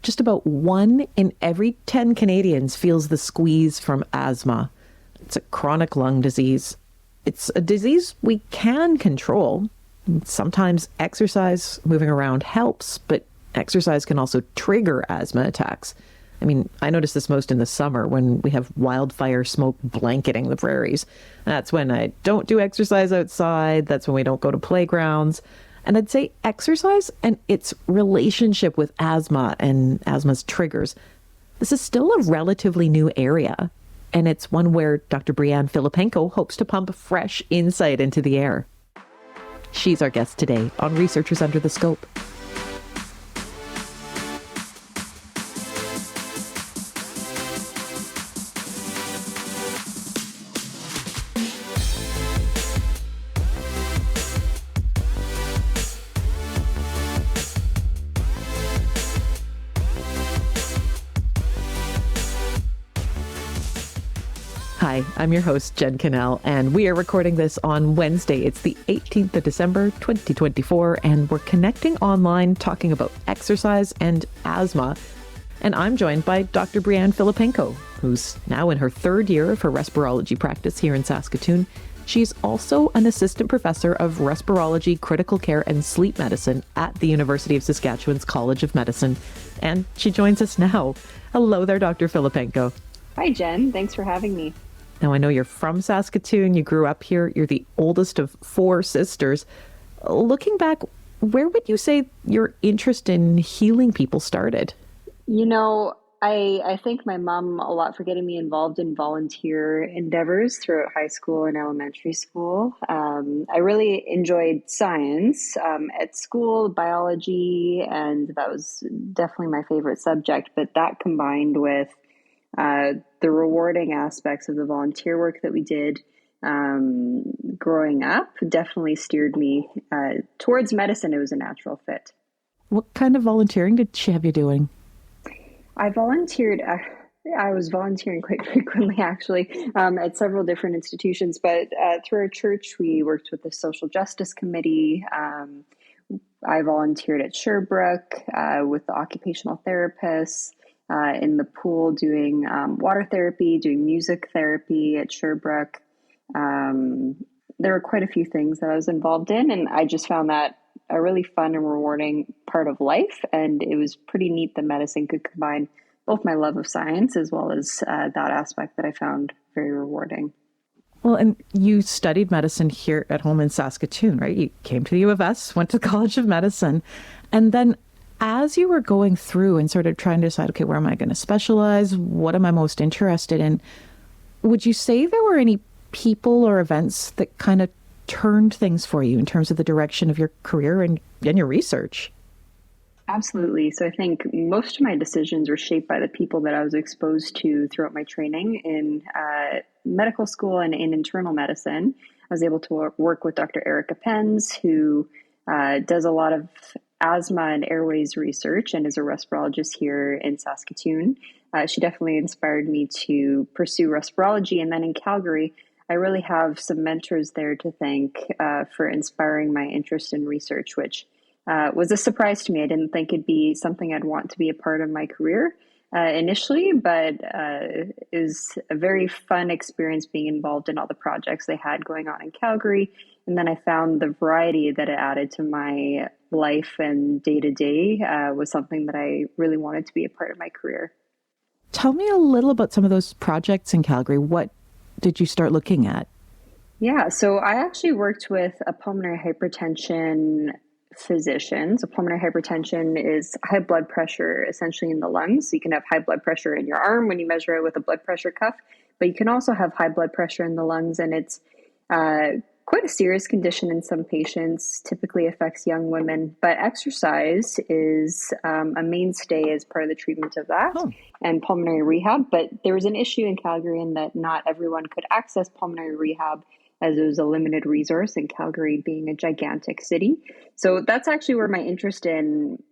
Just about 1 in every 10 Canadians feels the squeeze from asthma. It's a chronic lung disease. It's a disease we can control. Sometimes exercise, moving around helps, but exercise can also trigger asthma attacks. I mean, I notice this most in the summer when we have wildfire smoke blanketing the prairies. That's when I don't do exercise outside. That's when we don't go to playgrounds. And I'd say exercise and its relationship with asthma and asthma's triggers. This is still a relatively new area, and it's one where Dr. Brianne Philipenko hopes to pump fresh insight into the air. She's our guest today on Researchers Under the Scope. Hi, I'm your host, Jen Cannell, and we are recording this on Wednesday. It's the 18th of December, 2024, and we're connecting online talking about exercise and asthma. And I'm joined by Dr. Brianne Philipenko, who's now in her third year of her respirology practice here in Saskatoon. She's also an assistant professor of respirology, critical care, and sleep medicine at the University of Saskatchewan's College of Medicine. And she joins us now. Hello there, Dr. Philipenko. Hi, Jen. Thanks for having me. Now, I know you're from Saskatoon. You grew up here. You're the oldest of 4 sisters. Looking back, where would you say your interest in healing people started? You know, I thank my mom a lot for getting me involved in volunteer endeavors throughout high school and elementary school. I really enjoyed science at school, biology, and that was definitely my favorite subject. But that combined with the rewarding aspects of the volunteer work that we did growing up definitely steered me towards medicine. It was a natural fit. What kind of volunteering did she have you doing? I volunteered. I was volunteering quite frequently, actually, at several different institutions. But through our church, we worked with the social justice committee. I volunteered at Sherbrooke with the occupational therapists. In the pool doing water therapy, doing music therapy at Sherbrooke. There were quite a few things that I was involved in, and I just found that a really fun and rewarding part of life. And it was pretty neat that medicine could combine both my love of science as well as that aspect that I found very rewarding. Well, and you studied medicine here at home in Saskatoon, right? You came to the U of S, went to the College of Medicine, and then as you were going through and sort of trying to decide, okay, where am I going to specialize? What am I most interested in? Would you say there were any people or events that kind of turned things for you in terms of the direction of your career and your research? Absolutely. So I think most of my decisions were shaped by the people that I was exposed to throughout my training in medical school and in internal medicine. I was able to work with Dr. Erica Penz, who does a lot of asthma and airways research and is a respirologist here in Saskatoon. She definitely inspired me to pursue respirology. And then in Calgary, I really have some mentors there to thank for inspiring my interest in research, which was a surprise to me. I didn't think it'd be something I'd want to be a part of my career initially, but it was a very fun experience being involved in all the projects they had going on in Calgary. And then I found the variety that it added to my life and day-to-day was something that I really wanted to be a part of my career. Tell me a little about some of those projects in Calgary. What did you start looking at? Yeah, so I actually worked with a pulmonary hypertension physician. So pulmonary hypertension is high blood pressure essentially in the lungs. So you can have high blood pressure in your arm when you measure it with a blood pressure cuff, but you can also have high blood pressure in the lungs, and it's quite a serious condition in some patients, typically affects young women, but exercise is a mainstay as part of the treatment of that and pulmonary rehab. But there was an issue in Calgary in that not everyone could access pulmonary rehab as it was a limited resource, in Calgary being a gigantic city. So that's actually where my interest in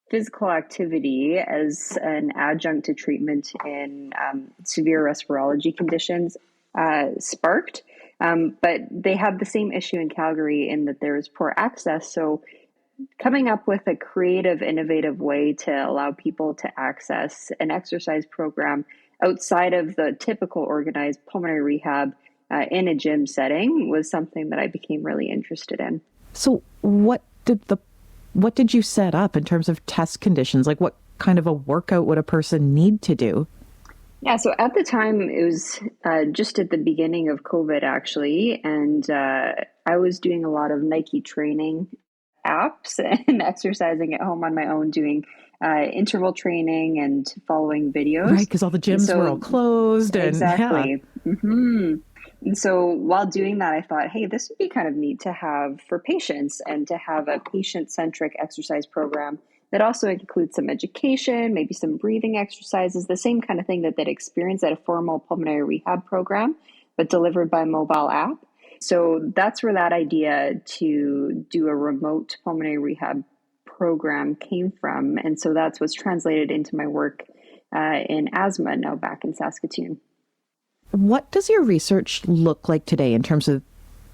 physical activity as an adjunct to treatment in severe respirology conditions sparked. But they had the same issue in Calgary in that there was poor access. So coming up with a creative, innovative way to allow people to access an exercise program outside of the typical organized pulmonary rehab in a gym setting was something that I became really interested in. So what did you set up in terms of test conditions? Like what kind of a workout would a person need to do? Yeah, so at the time, it was just at the beginning of COVID, actually, and I was doing a lot of Nike training apps and exercising at home on my own, doing interval training and following Right, videos. because all the And gyms were all so, closed and yeah. exactly. And so, while doing that, I thought, hey, this would be kind of neat to have for patients and to have a patient centric exercise program that also includes some education, maybe some breathing exercises, the same kind of thing that they'd experience at a formal pulmonary rehab program, but delivered by mobile app. So that's where that idea to do a remote pulmonary rehab program came from. And so that's what's translated into my work in asthma now back in Saskatoon. What does your research look like today in terms of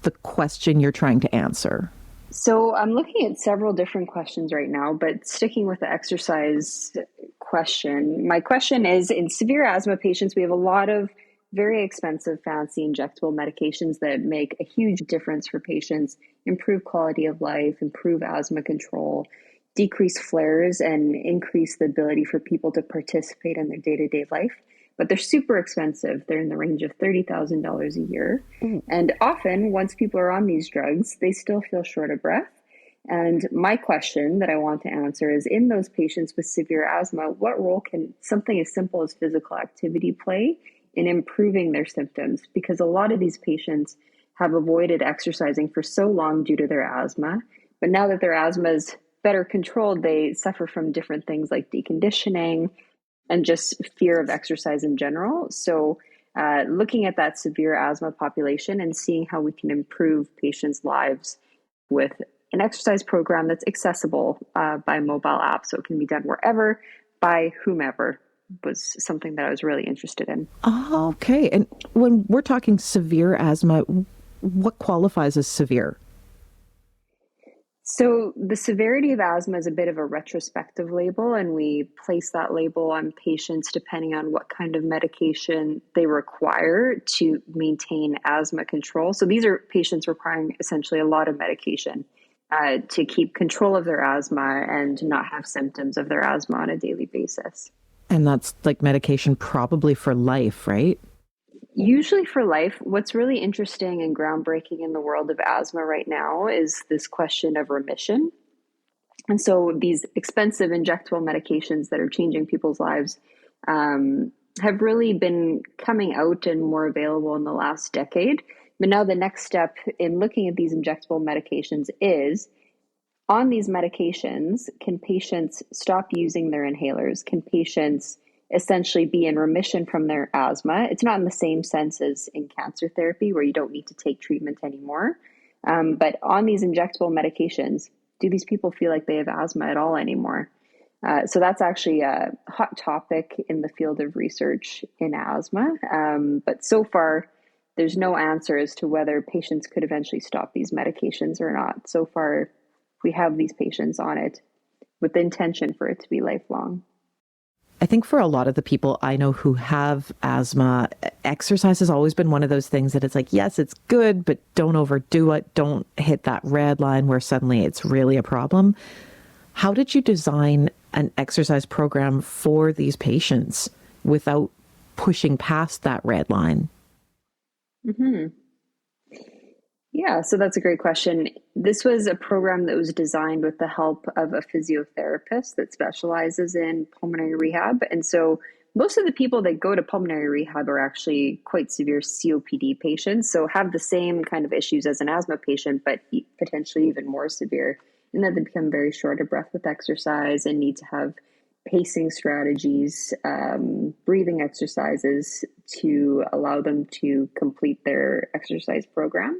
the question you're trying to answer? So I'm looking at several different questions right now, but sticking with the exercise question, my question is in severe asthma patients, we have a lot of very expensive, fancy injectable medications that make a huge difference for patients, improve quality of life, improve asthma control, decrease flares, and increase the ability for people to participate in their day to day life. But they're super expensive. They're in the range of $30,000 a year. And often, once people are on these drugs, they still feel short of breath. And my question that I want to answer is in those patients with severe asthma, what role can something as simple as physical activity play in improving their symptoms? Because a lot of these patients have avoided exercising for so long due to their asthma. But now that their asthma is better controlled, they suffer from different things like deconditioning and just fear of exercise in general. So, looking at that severe asthma population and seeing how we can improve patients' lives with an exercise program that's accessible by mobile app, so it can be done wherever by whomever, was something that I was really interested in. Oh, okay. And when we're talking severe asthma, what qualifies as severe? So, the severity of asthma is a bit of a retrospective label, and we place that label on patients depending on what kind of medication they require to maintain asthma control. So, these are patients requiring essentially a lot of medication to keep control of their asthma and not have symptoms of their asthma on a daily basis. And that's like medication probably for life, right? Usually for life, what's really interesting and groundbreaking in the world of asthma right now is this question of remission. And so these expensive injectable medications that are changing people's lives have really been coming out and more available in the last decade. But now the next step in looking at these injectable medications is on these medications, can patients stop using their inhalers? Can patients essentially be in remission from their asthma? It's not in the same sense as in cancer therapy where you don't need to take treatment anymore. But on these injectable medications, do these people feel like they have asthma at all anymore? So that's actually a hot topic in the field of research in asthma. But so far, there's no answer as to whether patients could eventually stop these medications or not. So far, we have these patients on it with the intention for it to be lifelong. I think for a lot of the people I know who have asthma, exercise has always been one of those things that it's like, yes, it's good, but don't overdo it. Don't hit that red line where suddenly it's really a problem. How did you design an exercise program for these patients without pushing past that red line? Mm-hmm. Yeah, so that's a great question. This was a program that was designed with the help of a physiotherapist that specializes in pulmonary rehab. And so most of the people that go to pulmonary rehab are actually quite severe COPD patients, so have the same kind of issues as an asthma patient, but potentially even more severe, in that they become very short of breath with exercise and need to have pacing strategies, breathing exercises to allow them to complete their exercise program.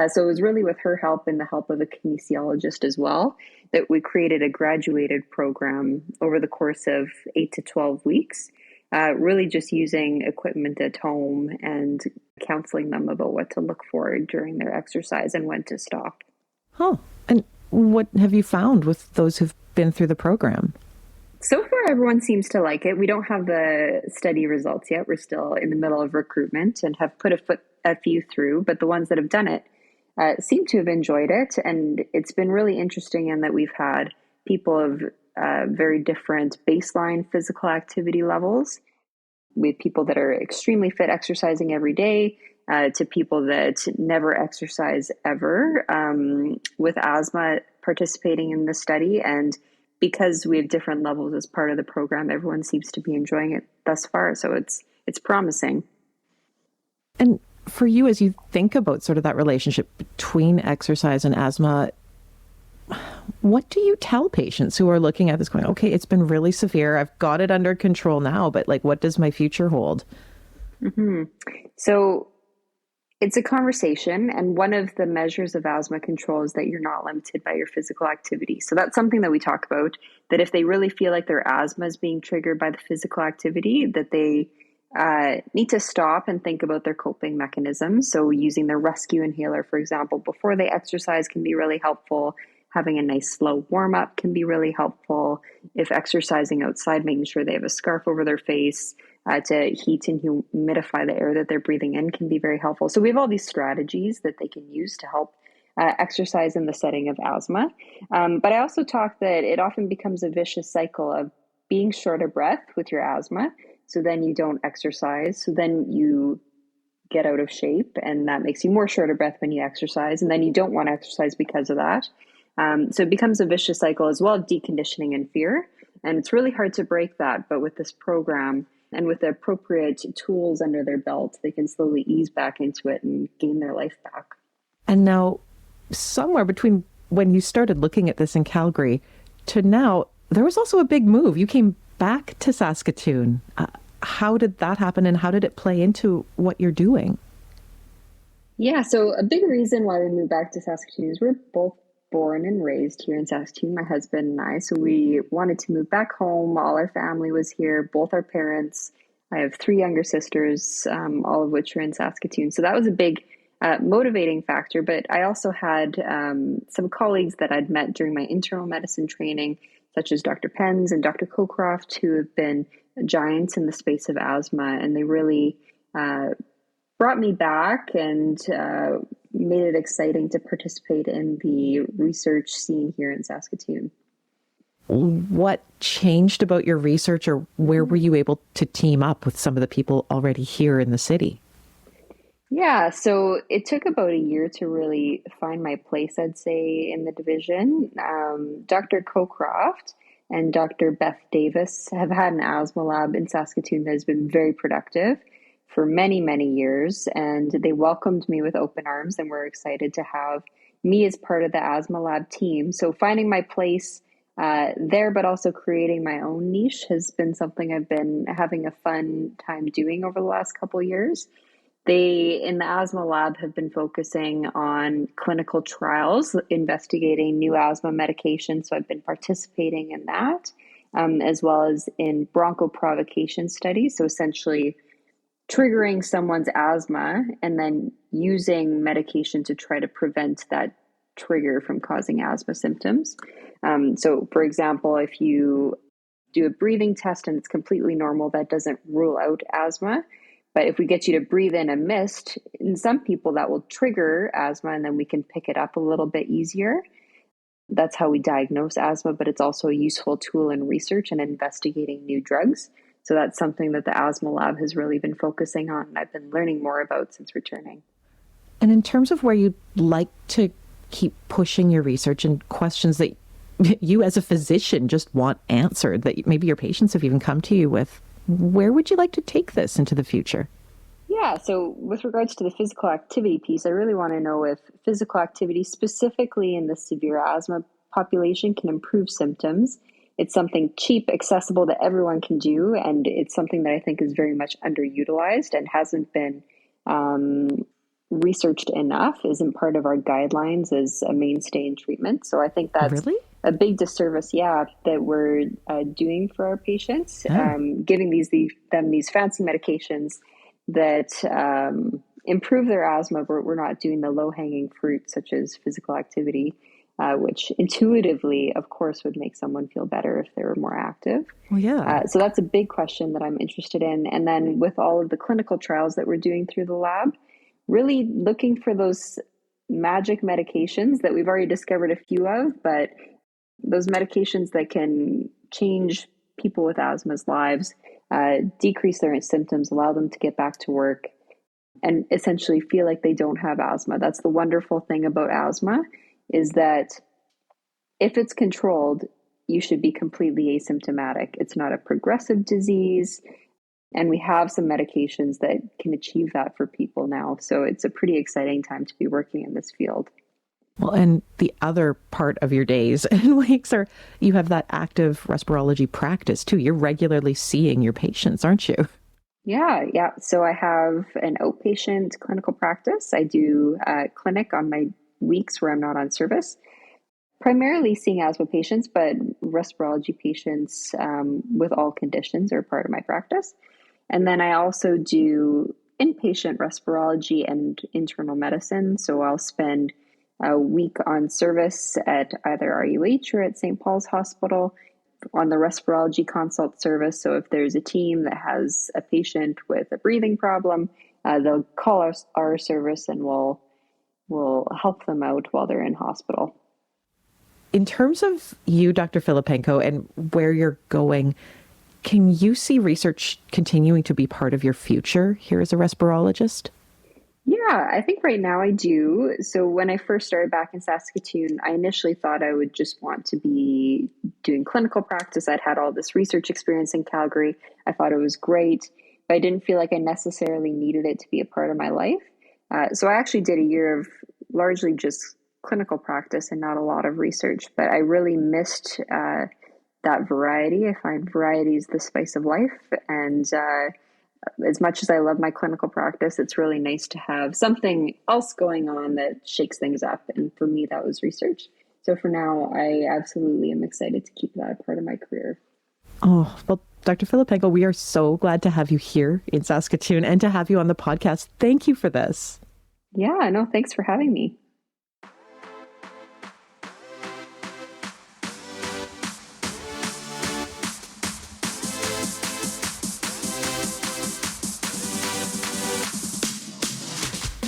So it was really with her help and the help of a kinesiologist as well that we created a graduated program over the course of 8 to 12 weeks, really just using equipment at home and counseling them about what to look for during their exercise and when to stop. Huh. And What have you found with those who've been through the program? So far, everyone seems to like it. We don't have the study results yet. We're still in the middle of recruitment and have put a few through, but the ones that have done it seem to have enjoyed it. And it's been really interesting in that we've had people of very different baseline physical activity levels. We have people that are extremely fit, exercising every day, to people that never exercise ever with asthma participating in the study. And because we have different levels as part of the program, everyone seems to be enjoying it thus far. So it's promising. And for you, as you think about sort of that relationship between exercise and asthma, what do you tell patients who are looking at this going, okay, it's been really severe. I've got it under control now, but like, what does my future hold? Mm-hmm. So it's a conversation. And one of the measures of asthma control is that you're not limited by your physical activity. So that's something that we talk about, that if they really feel like their asthma is being triggered by the physical activity, that they need to stop and think about their coping mechanisms. So using their rescue inhaler, for example, before they exercise can be really helpful. Having a nice slow warm up can be really helpful. If exercising outside, making sure they have a scarf over their face to heat and humidify the air that they're breathing in can be very helpful. So we have all these strategies that they can use to help exercise in the setting of asthma. But I also talk that it often becomes a vicious cycle of being short of breath with your asthma. So then you don't exercise. So then you get out of shape, and that makes you more short of breath when you exercise. And then you don't want to exercise because of that. So it becomes a vicious cycle as well, deconditioning and fear. And it's really hard to break that. But with this program and with the appropriate tools under their belt, they can slowly ease back into it and gain their life back. And now, somewhere between when you started looking at this in Calgary to now, there was also a big move. You came back to Saskatoon. How did that happen, and how did it play into what you're doing? Yeah, so a big reason why we moved back to Saskatoon is we're both born and raised here in Saskatoon, my husband and I. So we wanted to move back home. All our family was here, both our parents. I have three younger sisters, all of which are in Saskatoon. So that was a big motivating factor. But I also had some colleagues that I'd met during my internal medicine training, such as Dr. Penz and Dr. Cocroft, who have been giants in the space of asthma. And they really brought me back and made it exciting to participate in the research scene here in Saskatoon. What changed about your research, or where were you able to team up with some of the people already here in the city? Yeah, so it took about a year to really find my place, I'd say, in the division. Dr. Cocroft and Dr. Beth Davis have had an asthma lab in Saskatoon that has been very productive for many, many years, and they welcomed me with open arms and were excited to have me as part of the asthma lab team. So finding my place there, but also creating my own niche has been something I've been having a fun time doing over the last couple of years. They, in the asthma lab, have been focusing on clinical trials, investigating new asthma medications. So I've been participating in that, as well as in bronchoprovocation studies. So essentially triggering someone's asthma and then using medication to try to prevent that trigger from causing asthma symptoms. So, for example, if you do a breathing test and it's completely normal, that doesn't rule out asthma. But if we get you to breathe in a mist, in some people that will trigger asthma, and then we can pick it up a little bit easier. That's how we diagnose asthma, but it's also a useful tool in research and investigating new drugs. So that's something that the asthma lab has really been focusing on, and I've been learning more about since returning. And in terms of where you'd like to keep pushing your research and questions that you as a physician just want answered, that maybe your patients have even come to you with, where would you like to take this into the future? Yeah, so with regards to the physical activity piece, I really want to know if physical activity, specifically in the severe asthma population, can improve symptoms. It's something cheap, accessible that everyone can do, and it's something that I think is very much underutilized and hasn't been researched enough, isn't part of our guidelines as a mainstay in treatment. So I think that's Really? a big disservice, yeah, that we're doing for our patients, Oh. giving them these fancy medications that improve their asthma, but we're not doing the low-hanging fruit, such as physical activity. which intuitively, of course, would make someone feel better if they were more active. Well, yeah. So that's a big question that I'm interested in. And then with all of the clinical trials that we're doing through the lab, really looking for those magic medications that we've already discovered a few of, but those medications that can change people with asthma's lives, decrease their symptoms, allow them to get back to work, and essentially feel like they don't have asthma. That's the wonderful thing about asthma, is that if it's controlled, you should be completely asymptomatic. It's not a progressive disease. And we have some medications that can achieve that for people now. So it's a pretty exciting time to be working in this field. Well, and the other part of your days and weeks are you have that active respirology practice too. You're regularly seeing your patients, aren't you? Yeah. So I have an outpatient clinical practice. I do a clinic on my weeks where I'm not on service, primarily seeing asthma patients, but respirology patients with all conditions are part of my practice. And then I also do inpatient respirology and internal medicine. So I'll spend a week on service at either RUH or at St. Paul's Hospital on the respirology consult service. So if there's a team that has a patient with a breathing problem, they'll call our service and we'll help them out while they're in hospital. In terms of you, Dr. Philipenko, and where you're going, can you see research continuing to be part of your future here as a respirologist? Yeah, I think right now I do. So when I first started back in Saskatoon, I initially thought I would just want to be doing clinical practice. I'd had all this research experience in Calgary. I thought it was great, but I didn't feel like I necessarily needed it to be a part of my life. So I actually did a year of largely just clinical practice and not a lot of research, but I really missed that variety. I find variety is the spice of life. And as much as I love my clinical practice, it's really nice to have something else going on that shakes things up. And for me, that was research. So for now, I absolutely am excited to keep that a part of my career. Oh, well, Dr. Philipenko, we are so glad to have you here in Saskatoon and to have you on the podcast. Thank you for this. Yeah, no, thanks for having me.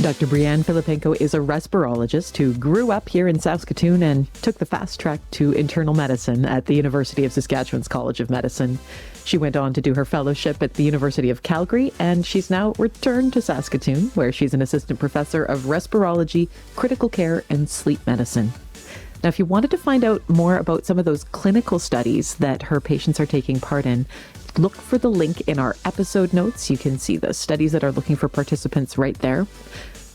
Dr. Brianne Philipenko is a respirologist who grew up here in Saskatoon and took the fast track to internal medicine at the University of Saskatchewan's College of Medicine. She went on to do her fellowship at the University of Calgary, and she's now returned to Saskatoon, where she's an assistant professor of respirology, critical care, and sleep medicine. Now, if you wanted to find out more about some of those clinical studies that her patients are taking part in, look for the link in our episode notes. You can see the studies that are looking for participants right there.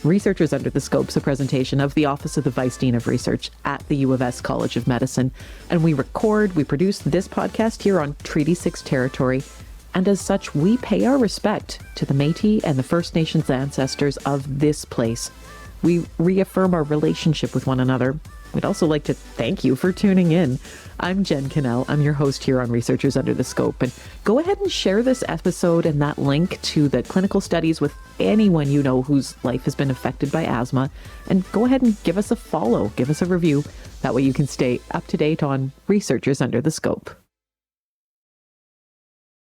Researchers Under the Scope's a presentation of the Office of the Vice Dean of Research at the U of S College of Medicine. And we produce this podcast here on Treaty 6 territory. And as such, we pay our respect to the Métis and the First Nations ancestors of this place. We reaffirm our relationship with one another. We'd also like to thank you for tuning in. I'm Jen Cannell. I'm your host here on Researchers Under the Scope. And go ahead and share this episode and that link to the clinical studies with anyone you know whose life has been affected by asthma. And go ahead and give us a follow, give us a review. That way you can stay up to date on Researchers Under the Scope.